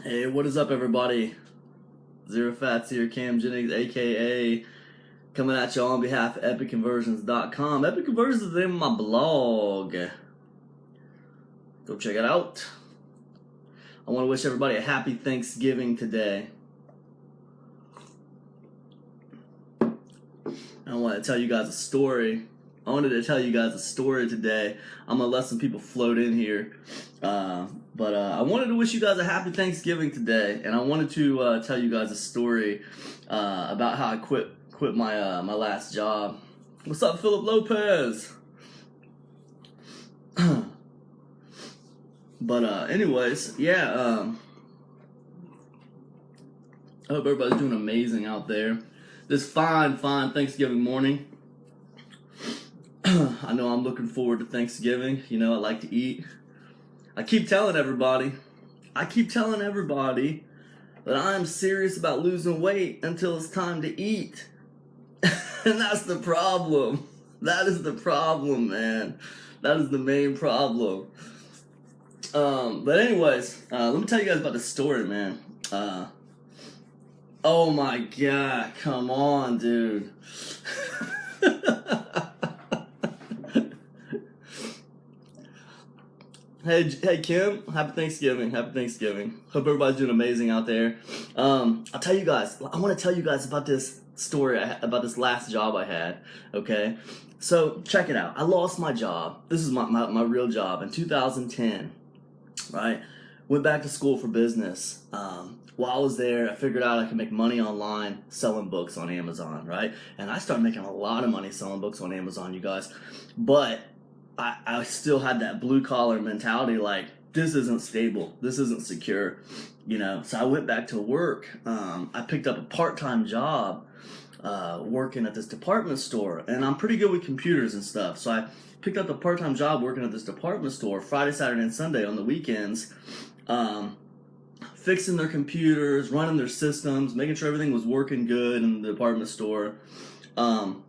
Hey, what is up, everybody? Zero Fats here, Cam Jennings, aka coming at you on behalf of EpicConversions.com. Epic Conversions is the name of my blog. Go check it out. I want to wish everybody a happy Thanksgiving today. I want to tell you guys a story. I wanted to tell you guys a story today. I'm going to let some people float in here. But I wanted to wish you guys a happy Thanksgiving today. And I wanted to tell you guys a story about how I quit my last job. What's up, Philip Lopez? But anyways, yeah. I hope everybody's doing amazing out there. This fine Thanksgiving morning. I know I'm looking forward to Thanksgiving. You know, I like to eat. I keep telling everybody that I'm serious about losing weight until it's time to eat. And that's the problem. That is the problem, man. That is the main problem. But anyways, let me tell you guys about this story, man. Oh my God, come on, dude. Hey Kim, happy Thanksgiving. Hope everybody's doing amazing out there. I want to tell you guys about this story, about this last job I had, okay? So, check it out. I lost my job. This is my real job in 2010, right? Went back to school for business. While I was there, I figured out I could make money online selling books on Amazon, right? And I started making a lot of money selling books on Amazon, you guys. But I still had that blue collar mentality, like, this isn't stable, this isn't secure, you know. So I went back to work. I picked up a part-time job working at this department store, and I'm pretty good with computers and stuff. So I picked up a part-time job working at this department store Friday, Saturday, and Sunday on the weekends, fixing their computers, running their systems, making sure everything was working good in the department store. And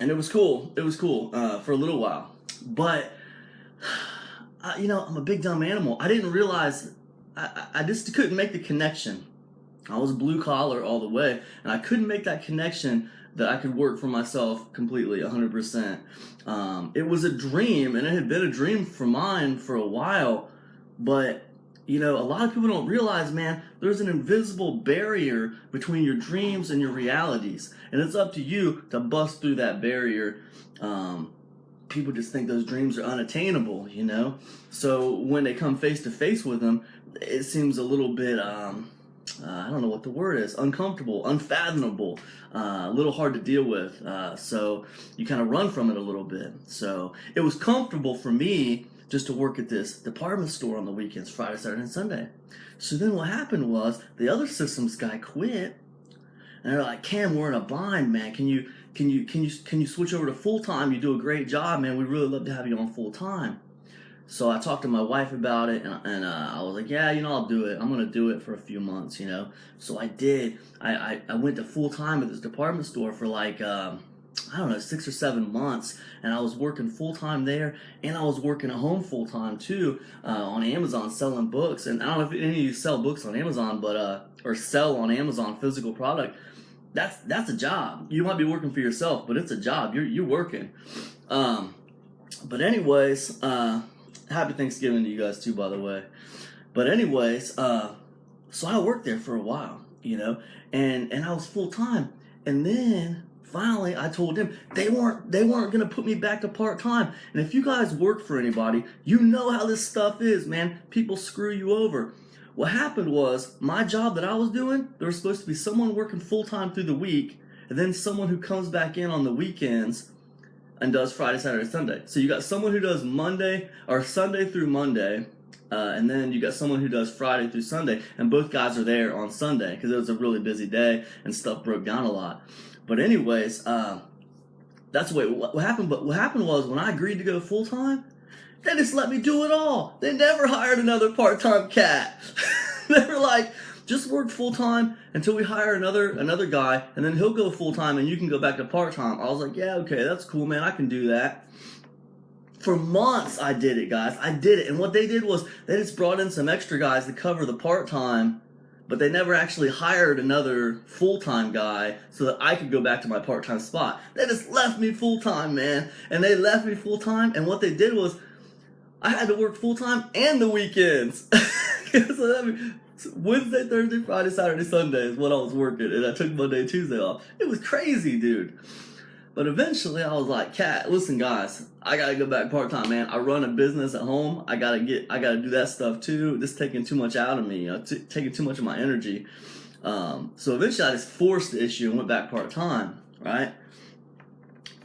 it was cool. For a little while. But, you know, I'm a big dumb animal. I didn't realize, I just couldn't make the connection. I was blue collar all the way, and I couldn't make that connection that I could work for myself completely, 100%. It was a dream, and it had been a dream for mine for a while, but, you know, a lot of people don't realize, man, there's an invisible barrier between your dreams and your realities, and it's up to you to bust through that barrier. People just think those dreams are unattainable, you know? So when they come face to face with them, it seems a little bit, I don't know what the word is, uncomfortable, unfathomable, a little hard to deal with. So you kind of run from it a little bit. So it was comfortable for me just to work at this department store on the weekends, Friday, Saturday, and Sunday. So then what happened was the other systems guy quit, and they're like, Cam, we're in a bind, man. Can you switch over to full time? You do a great job, man. We'd really love to have you on full time. So I talked to my wife about it, and I was like, yeah, you know, I'll do it. I'm gonna do it for a few months, you know. So I did. I went to full time at this department store for like I don't know, 6 or 7 months, and I was working full time there, and I was working at home full time too, on Amazon selling books. And I don't know if any of you sell books on Amazon, but or sell on Amazon physical product. That's a job. You might be working for yourself, but it's a job. You're working. But anyways, happy Thanksgiving to you guys too, by the way. But anyways, so I worked there for a while, you know, and I was full time, and then finally I told them they weren't gonna put me back to part time. And if you guys work for anybody, you know how this stuff is, man. People screw you over. What happened was, my job that I was doing, there was supposed to be someone working full-time through the week, and then someone who comes back in on the weekends and does Friday, Saturday, Sunday. So you got someone who does Monday, or Sunday through Monday, and then you got someone who does Friday through Sunday, and both guys are there on Sunday, because it was a really busy day, and stuff broke down a lot. But anyways, that's what happened. But what happened was, when I agreed to go full-time, they just let me do it all. They never hired another part-time cat. They were like, just work full-time until we hire another guy, and then he'll go full-time and you can go back to part-time. I was like, yeah, okay, that's cool, man. I can do that. For months I did it, guys. I did it. And what they did was they just brought in some extra guys to cover the part-time, but they never actually hired another full-time guy so that I could go back to my part-time spot. They just left me full-time, man. And they left me full-time, and what they did was I had to work full-time and the weekends. So that means Wednesday, Thursday, Friday, Saturday, Sunday is what I was working, and I took Monday and Tuesday off. It was crazy, dude. But eventually I was like, Cat, listen guys, I gotta go back part-time, man. I run a business at home. I gotta do that stuff too. This is taking too much out of me, taking too much of my energy. So eventually I just forced the issue and went back part-time, right?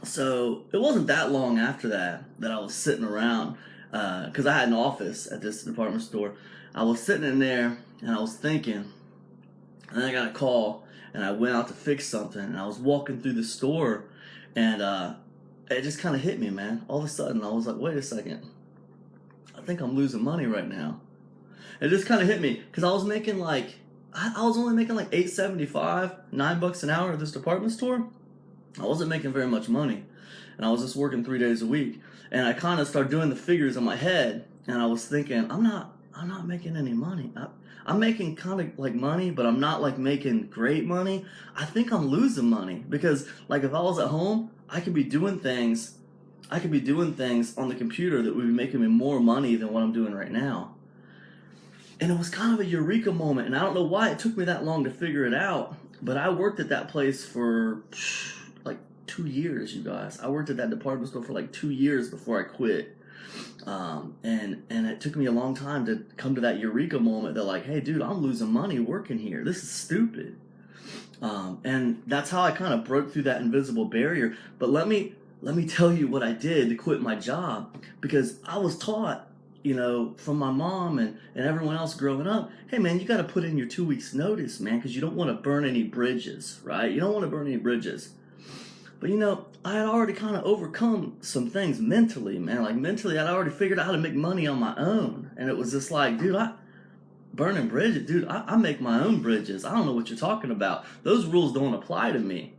So it wasn't that long after that I was sitting around, because I had an office at this department store. I was sitting in there and I was thinking, and then I got a call and I went out to fix something, and I was walking through the store, and it just kind of hit me, man. All of a sudden, I was like, wait a second. I think I'm losing money right now. It just kind of hit me, because I was making like, I was only making like $8.75, $9 an hour at this department store. I wasn't making very much money, and I was just working 3 days a week. And I kind of started doing the figures in my head, and I was thinking, I'm not making any money. I'm making kind of like money, but I'm not like making great money. I think I'm losing money, because like if I was at home, I could be doing things on the computer that would be making me more money than what I'm doing right now. And it was kind of a eureka moment, and I don't know why it took me that long to figure it out, but I worked at that place for like 2 years, you guys. I worked at that department store for like 2 years before I quit. And it took me a long time to come to that eureka moment that like, hey dude, I'm losing money working here. This is stupid. And that's how I kind of broke through that invisible barrier. But let me tell you what I did to quit my job, because I was taught, you know, from my mom and everyone else growing up, hey man, you got to put in your 2 weeks notice, man, because you don't want to burn any bridges, right? You don't want to burn any bridges. But you know, I had already kind of overcome some things mentally, man. Like mentally, I'd already figured out how to make money on my own. And it was just like, dude, burning bridges, dude, I make my own bridges. I don't know what you're talking about. Those rules don't apply to me.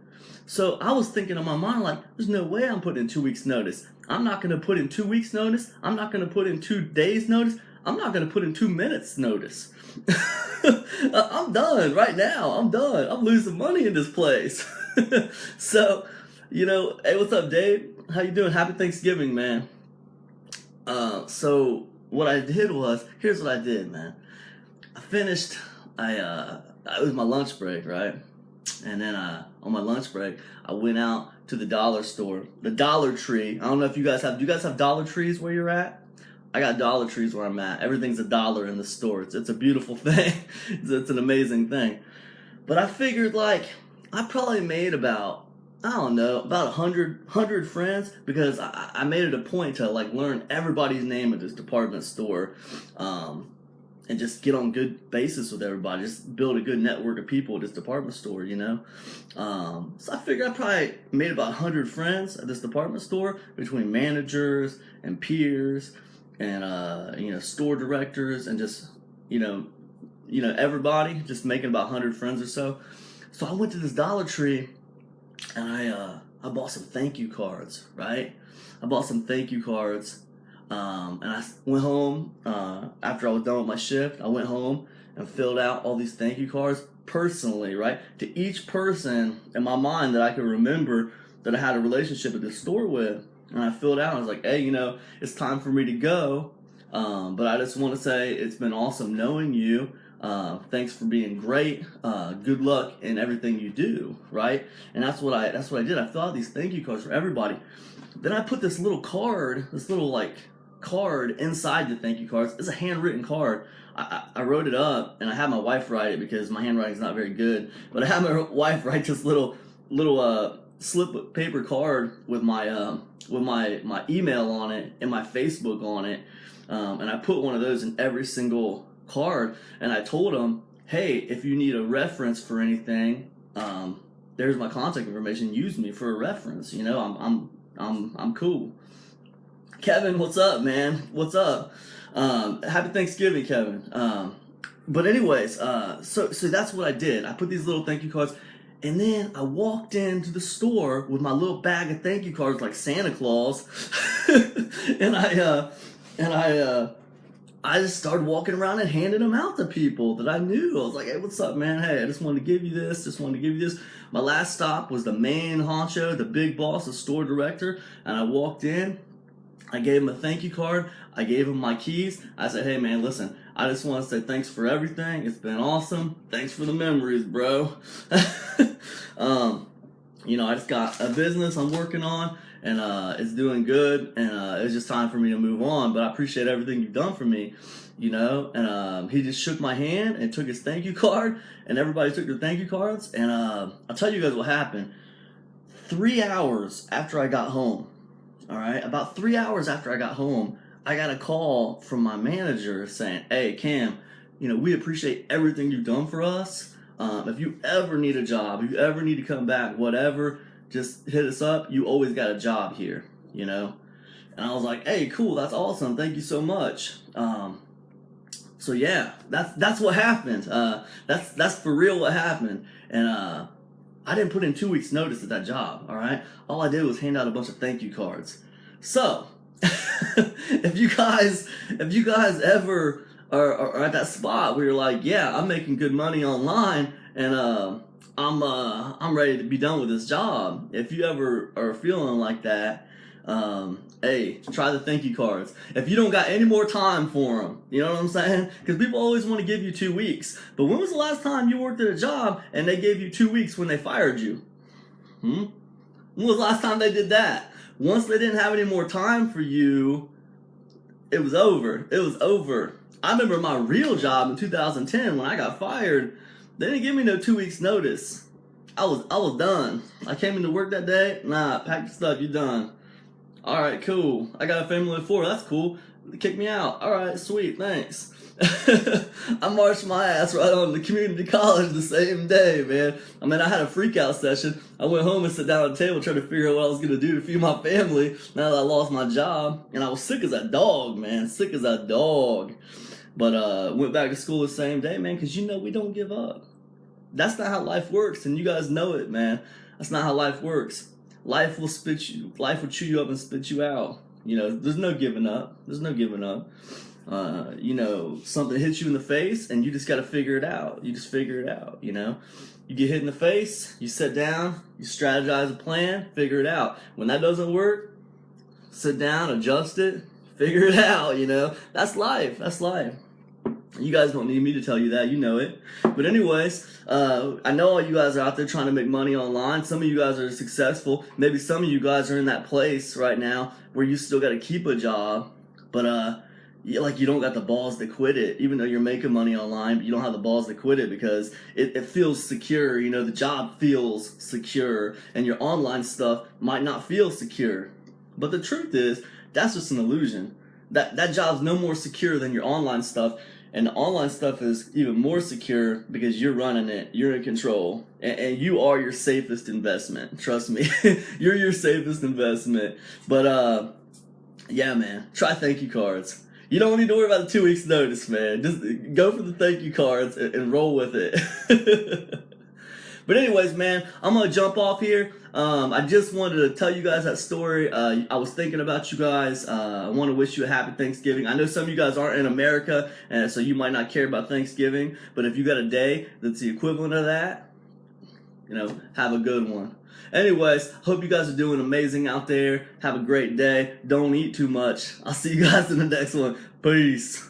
So I was thinking in my mind, like, there's no way I'm putting in 2 weeks notice. I'm not going to put in 2 weeks notice. I'm not going to put in 2 days notice. I'm not going to put in 2 minutes notice. I'm done right now. I'm done. I'm losing money in this place. So, you know, hey, what's up, Dave? How you doing? Happy Thanksgiving, man. So what I did was, here's what I did, man. I finished, it was my lunch break, right? And then on my lunch break, I went out to the dollar store, the Dollar Tree. I don't know if do you guys have Dollar Trees where you're at? I got Dollar Trees where I'm at. Everything's $1 in the store. It's a beautiful thing. It's an amazing thing. But I figured, like, I probably made about 100 friends, because I made it a point to like learn everybody's name at this department store, and just get on good basis with everybody, just build a good network of people at this department store, you know. So I figured I probably made about 100 friends at this department store, between managers and peers and you know, store directors, and just you know everybody, just making about 100 friends or so. So I went to this Dollar Tree, and I bought some thank you cards, right? I bought some thank you cards, and I went home after I was done with my shift. I went home and filled out all these thank you cards personally, right? To each person in my mind that I could remember that I had a relationship at this store with. And I filled out, and I was like, hey, you know, it's time for me to go. But I just want to say it's been awesome knowing you. Thanks for being great. Good luck in everything you do, right? And that's what I did. I filled out these thank you cards for everybody. Then I put this little card, card inside the thank you cards. It's a handwritten card. I wrote it up, and I had my wife write it because my handwriting's not very good. But I had my wife write this little slip of paper card with my email on it and my Facebook on it, and I put one of those in every single card. And I told them, hey, if you need a reference for anything, there's my contact information. Use me for a reference. You know, I'm cool. Kevin, what's up, man? What's up? Happy Thanksgiving, Kevin. But anyways, so that's what I did. I put these little thank you cards And then I walked into the store with my little bag of thank you cards like Santa Claus. and I just started walking around and handing them out to people that I knew. I was like, hey, what's up, man? Hey, I just wanted to give you this. My last stop was the main honcho, the big boss, the store director. And I walked in. I gave him a thank you card. I gave him my keys. I said, hey, man, listen, I just want to say thanks for everything. It's been awesome. Thanks for the memories, bro. I just got a business I'm working on, and it's doing good, and it's just time for me to move on. But I appreciate everything you've done for me, And he just shook my hand and took his thank you card, and everybody took their thank you cards. And I'll tell you guys what happened. 3 hours after I got home, all right, about 3 hours after I got home, I got a call from my manager saying, hey, Cam, we appreciate everything you've done for us. If you ever need a job, if you ever need to come back, whatever, just hit us up. You always got a job here, And I was like, hey, cool, that's awesome. Thank you so much. So yeah, that's what happened. That's for real what happened. And I didn't put in 2 weeks notice at that job, all right? All I did was hand out a bunch of thank you cards. So, if you guys ever are at that spot where you're like, yeah, I'm making good money online, and I'm ready to be done with this job. If you ever are feeling like that, hey, try the thank you cards. If you don't got any more time for them, you know what I'm saying? Because people always want to give you 2 weeks. But when was the last time you worked at a job and they gave you 2 weeks when they fired you? When was the last time they did that? Once they didn't have any more time for you, it was over. It was over. I remember my real job in 2010 when I got fired. They didn't give me no 2 weeks notice. I was done. I came into work that day. Nah, pack your stuff. You done. All right, cool. I got a family of 4. That's cool. They kicked me out. All right, sweet. Thanks. I marched my ass right on to community college the same day, man. I mean, I had a freak out session. I went home and sat down at the table trying to figure out what I was going to do to feed my family now that I lost my job. And I was sick as a dog, man. Sick as a dog. But went back to school the same day, man, because we don't give up. That's not how life works, and you guys know it, man. That's not how life works. Life will chew you up and spit you out. There's no giving up. Something hits you in the face, and you just got to figure it out. You just figure it out, You get hit in the face, you sit down, you strategize a plan, figure it out. When that doesn't work, sit down, adjust it, figure it out, That's life. That's life. You guys don't need me to tell you that. You know it. But anyways, I know all you guys are out there trying to make money online. Some of you guys are successful. Maybe some of you guys are in that place right now where you still got to keep a job, but you don't got the balls to quit it. Even though you're making money online, but you don't have the balls to quit it because it feels secure. The job feels secure, and your online stuff might not feel secure. But the truth is, that's just an illusion. That job's no more secure than your online stuff. And the online stuff is even more secure because you're running it. You're in control. And you are your safest investment. Trust me. You're your safest investment. But, yeah, man. Try thank you cards. You don't need to worry about the 2 weeks notice, man. Just go for the thank you cards and roll with it. But anyways, man, I'm going to jump off here. I just wanted to tell you guys that story. I was thinking about you guys. I want to wish you a happy Thanksgiving. I know some of you guys aren't in America, and so you might not care about Thanksgiving. But if you got a day that's the equivalent of that, have a good one. Anyways, hope you guys are doing amazing out there. Have a great day. Don't eat too much. I'll see you guys in the next one. Peace.